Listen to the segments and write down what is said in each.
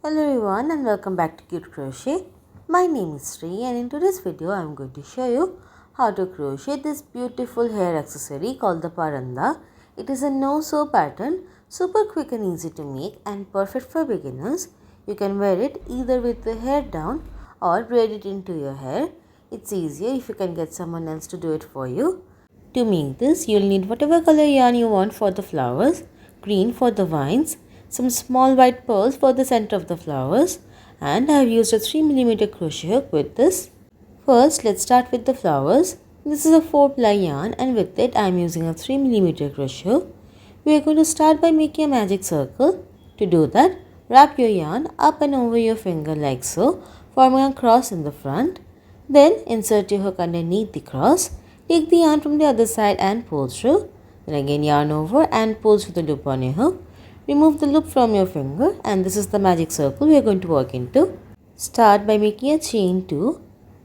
Hello everyone and welcome back to Cute Crochet. My name is Sri and in today's video I am going to show you how to crochet this beautiful hair accessory called the Paranda. It is a no-sew pattern, super quick and easy to make and perfect for beginners. You can wear it either with the hair down or braid it into your hair. It's easier if you can get someone else to do it for you. To make this, you'll need whatever color yarn you want for the flowers, green for the vines, some small white pearls for the center of the flowers, and I have used a 3mm crochet hook with this. First, let's start with the flowers. This is a 4-ply yarn and with it I am using a 3mm crochet hook. We are going to start by making a magic circle. To do that, wrap your yarn up and over your finger like so, forming a cross in the front. Then insert your hook underneath the cross. Take the yarn from the other side and pull through. Then again yarn over and pull through the loop on your hook. Remove the loop from your finger and this is the magic circle we are going to work into. Start by making a chain 2.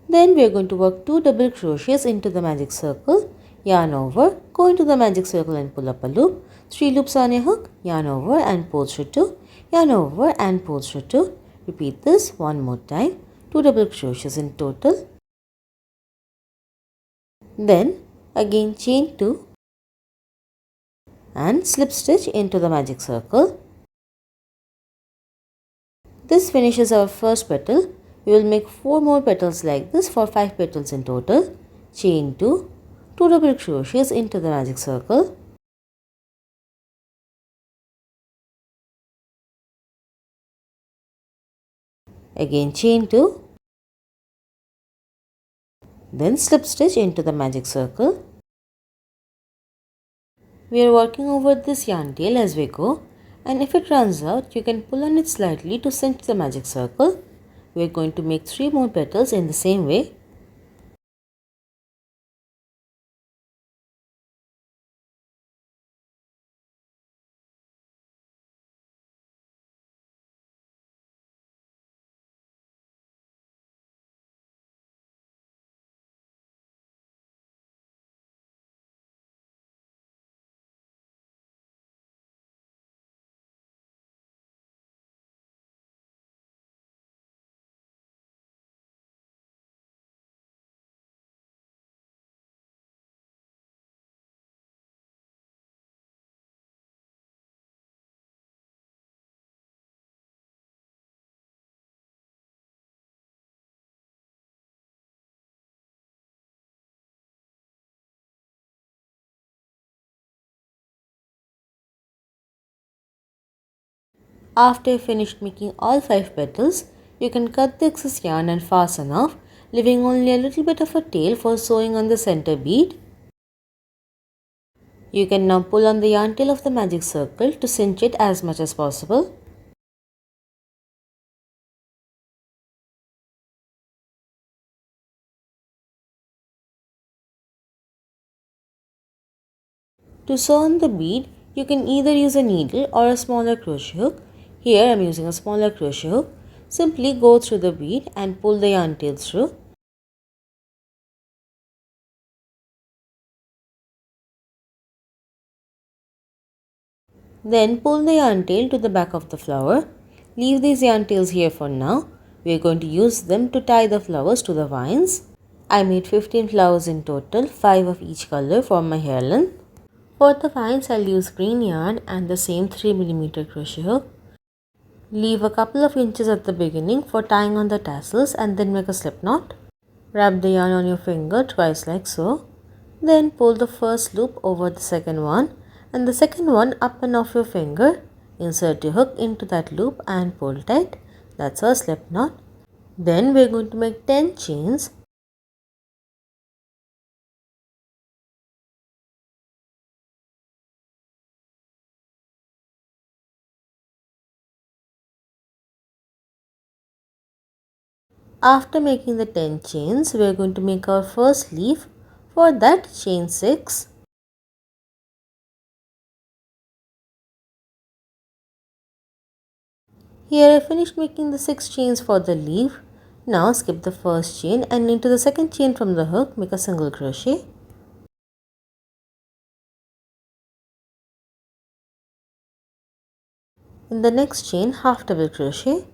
Then we are going to work 2 double crochets into the magic circle. Yarn over, go into the magic circle and pull up a loop. 3 loops on your hook, yarn over and pull through 2. Yarn over and pull through 2. Repeat this one more time. 2 double crochets in total. Then again chain 2 and slip stitch into the magic circle. This finishes our first petal. We will make 4 more petals like this for 5 petals in total. Chain 2, 2 double crochets into the magic circle. Again chain 2. Then slip stitch into the magic circle. We are working over this yarn tail as we go, and if it runs out you can pull on it slightly to cinch the magic circle. We are going to make 3 more petals in the same way. After you finished making all 5 petals, you can cut the excess yarn and fasten off, leaving only a little bit of a tail for sewing on the center bead. You can now pull on the yarn tail of the magic circle to cinch it as much as possible. To sew on the bead, you can either use a needle or a smaller crochet hook. Here I am using a smaller crochet hook. Simply go through the bead and pull the yarn tail through. Then pull the yarn tail to the back of the flower. Leave these yarn tails here for now. We are going to use them to tie the flowers to the vines. I made 15 flowers in total, 5 of each color for my hair length. For the vines, I'll use green yarn and the same 3mm crochet hook. Leave a couple of inches at the beginning for tying on the tassels and then make a slip knot. Wrap the yarn on your finger twice like so. Then pull the first loop over the second one and the second one up and off your finger. Insert your hook into that loop and pull tight. That's our slip knot. Then we're going to make 10 chains. After making the 10 chains, we are going to make our first leaf. For that, chain 6. Here I finished making the 6 chains for the leaf. Now skip the first chain and into the second chain from the hook, make a single crochet. In the next chain, half double crochet.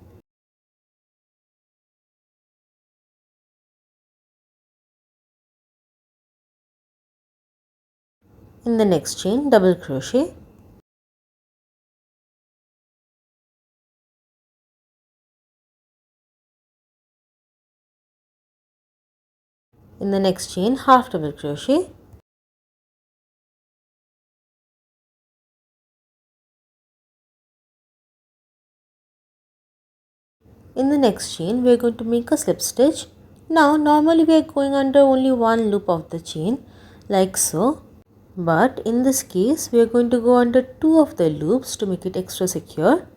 In the next chain, double crochet. In the next chain, half double crochet. In the next chain, we are going to make a slip stitch. Now, normally we are going under only one loop of the chain, like so. But in this case, we are going to go under two of the loops to make it extra secure,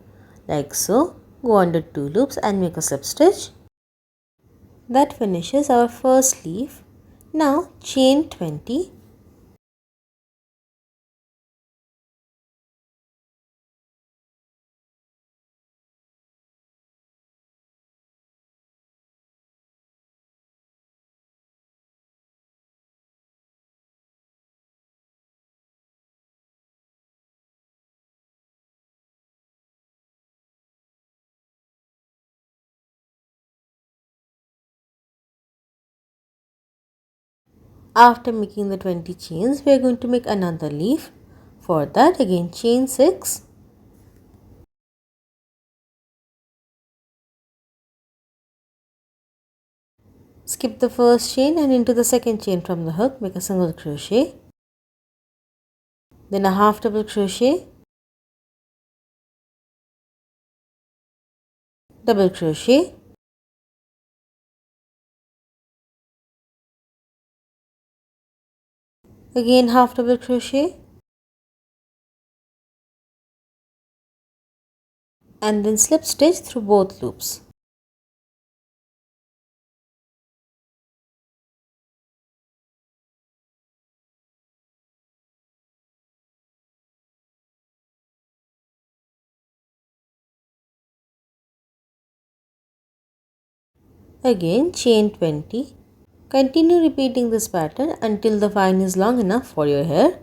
like so. Go under two loops and make a slip stitch. That finishes our first leaf. Now, chain 20. After making the 20 chains, we are going to make another leaf. For that, again chain 6. Skip the first chain and into the second chain from the hook, make a single crochet. Then a half double crochet, double crochet, again half double crochet, and then slip stitch through both loops. Again chain 20. Continue repeating this pattern until the vine is long enough for your hair.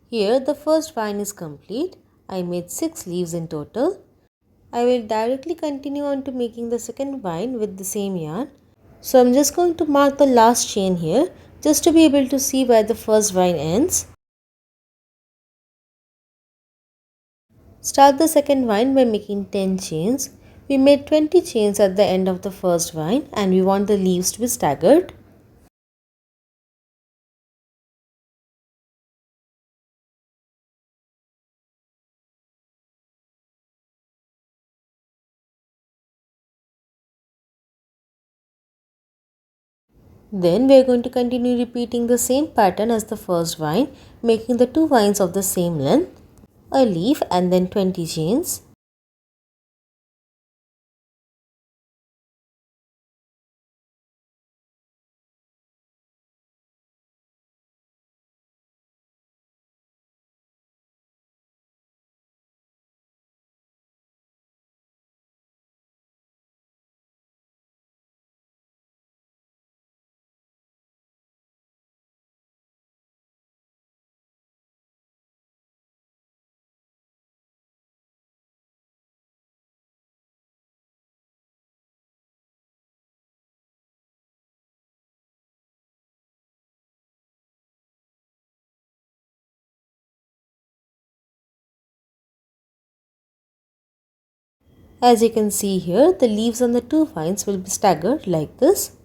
Here the first vine is complete. I made 6 leaves in total. I will directly continue on to making the second vine with the same yarn. So I'm just going to mark the last chain here just to be able to see where the first vine ends. Start the second vine by making 10 chains. We made 20 chains at the end of the first vine and we want the leaves to be staggered. Then we are going to continue repeating the same pattern as the first vine, making the two vines of the same length, a leaf and then 20 chains. As you can see here, the leaves on the two vines will be staggered like this.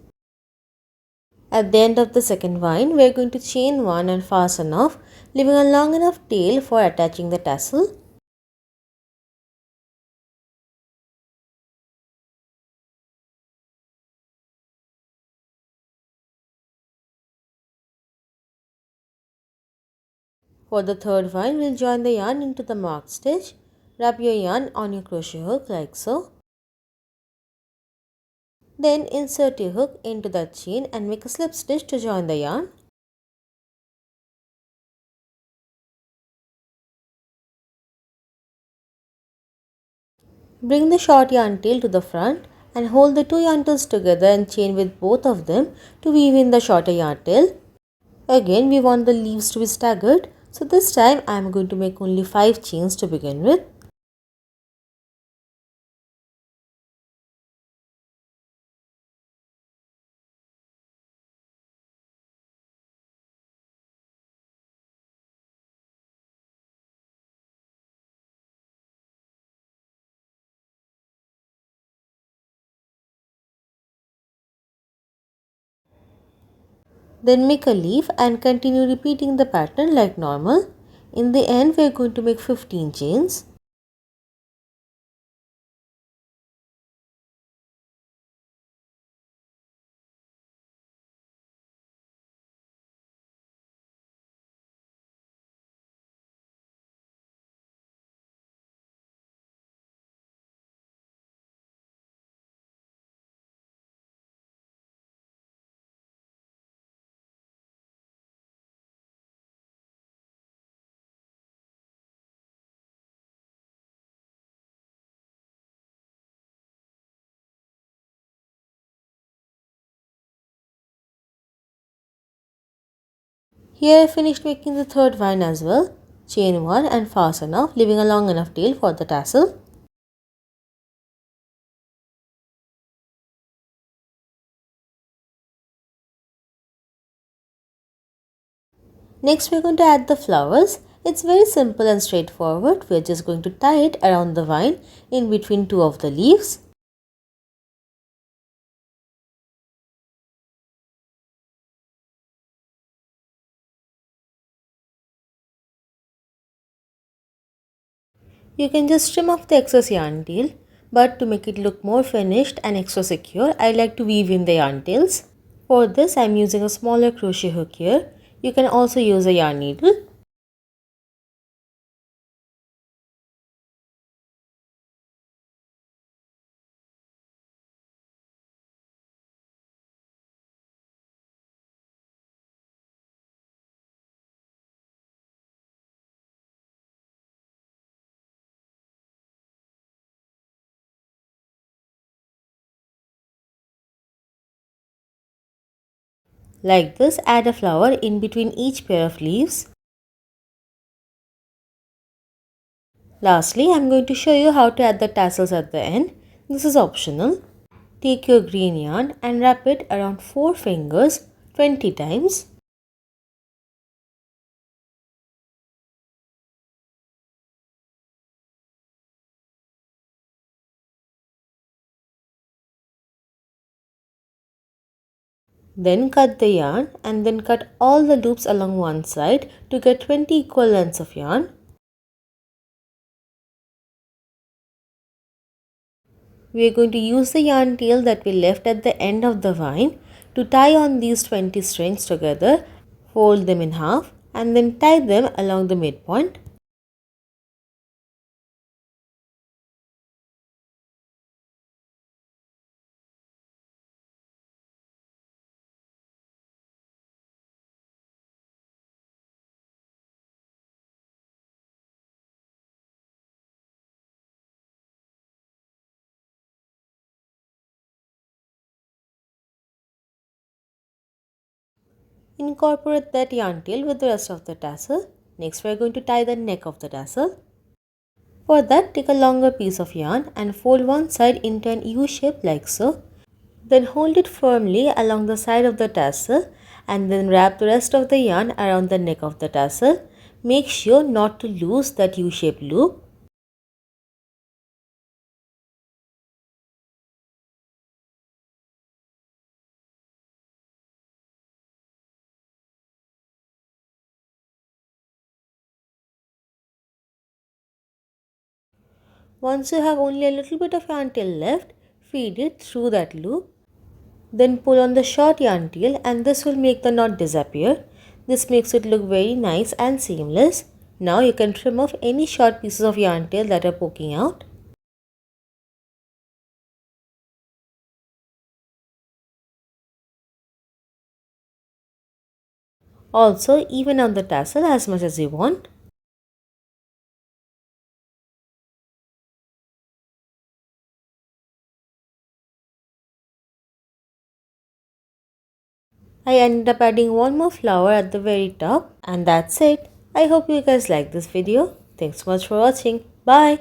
At the end of the second vine, we are going to chain 1 and fasten off, leaving a long enough tail for attaching the tassel. For the third vine, we'll join the yarn into the marked stitch. Wrap your yarn on your crochet hook like so. Then insert your hook into that chain and make a slip stitch to join the yarn. Bring the short yarn tail to the front and hold the two yarn tails together and chain with both of them to weave in the shorter yarn tail. Again, we want the leaves to be staggered, so this time I am going to make only 5 chains to begin with. Then make a leaf and continue repeating the pattern like normal. In the end, we are going to make 15 chains. Here I finished making the third vine as well. Chain 1 and fasten off, leaving a long enough tail for the tassel. Next we are going to add the flowers. It's very simple and straightforward. We are just going to tie it around the vine in between two of the leaves. You can just trim off the excess yarn tail, but to make it look more finished and extra secure, I like to weave in the yarn tails. For this I am using a smaller crochet hook here. You can also use a yarn needle. Like this, add a flower in between each pair of leaves. Lastly, I am going to show you how to add the tassels at the end. This is optional. Take your green yarn and wrap it around 4 fingers 20 times. Then cut the yarn and then cut all the loops along one side to get 20 equal lengths of yarn. We are going to use the yarn tail that we left at the end of the vine to tie on these 20 strings together, fold them in half and then tie them along the midpoint. Incorporate that yarn tail with the rest of the tassel. Next we are going to tie the neck of the tassel. For that, take a longer piece of yarn and fold one side into an U shape like so. Then hold it firmly along the side of the tassel and then wrap the rest of the yarn around the neck of the tassel. Make sure not to lose that U-shaped loop. Once you have only a little bit of yarn tail left, feed it through that loop. Then pull on the short yarn tail and this will make the knot disappear. This makes it look very nice and seamless. Now you can trim off any short pieces of yarn tail that are poking out. Also, even on the tassel as much as you want. I ended up adding one more flower at the very top, and that's it. I hope you guys like this video. Thanks so much for watching. Bye.